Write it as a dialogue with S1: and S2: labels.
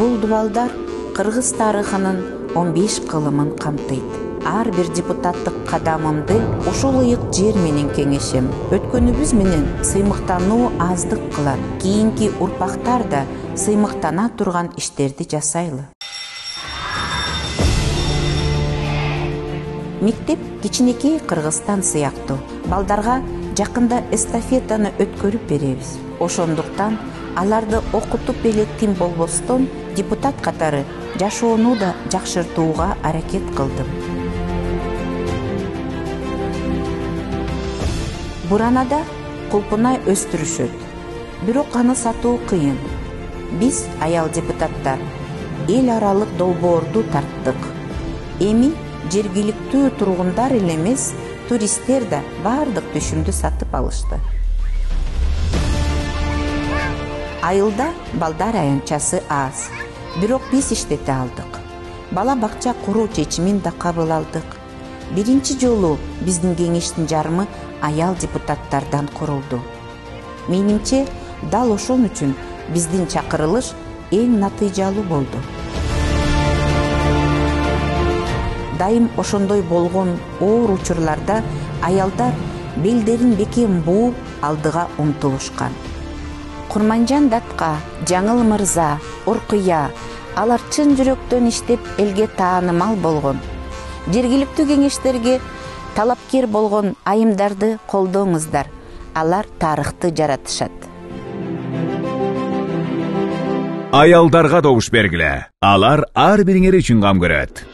S1: Бул дубалдар Кыргыз тарыхынын 15 кылымын камтыйт. Ар бир депутаттык кадамымды ошол ыйык жер менен кеңешем. Өткөнүбүз менен сыймыктануу аздык кылат. Кийинки урпактар да сыймыктана турган иштерди жасайлы. Мектеп кичинекей Кыргызстан сыяктуу. Балдарга жакында эстафетаны өткөрүп беребиз. Ошондуктан аларды окутуп эле тим болбостон депутат катары жашоону да жакшыртууга аракет кылдым. Буранада кулпунай өстүрүшөт. Бирок аны сатуу кыйын. Биз, аял депутаттар, эл аралык долбоорду тарттык. Эми жергиликтүү тургундар эле эмес, туристтер да бардык түшүмдү сатып алышты. Айылда балдар аянтчасы аз. Бирок биз иштете алдык. Бала бакча куруу чечимин да кабыл алдык. Биринчи жолу биздин кеңештин жарымы аял депутаттардан курулду. Менимче, дал ошон үчүн биздин чакырылыш эң натыйжалуу болду. Дайым ошондой болгон оор учурларда аялдар белдерин бекем бууп алдыга умтулушкан. Курманжан Датка, Жаңыл Мырза, Уркуя, алар чын жүрөктөн иштеп элге таанымал болгон. Жергиликтүү кеңештерге талапкер болгон айымдарды колдооңуздар. Алар тарыхты жаратышат.
S2: Аялдарга добуш бергиле. Алар ар бириңер үчүн кам көрөт.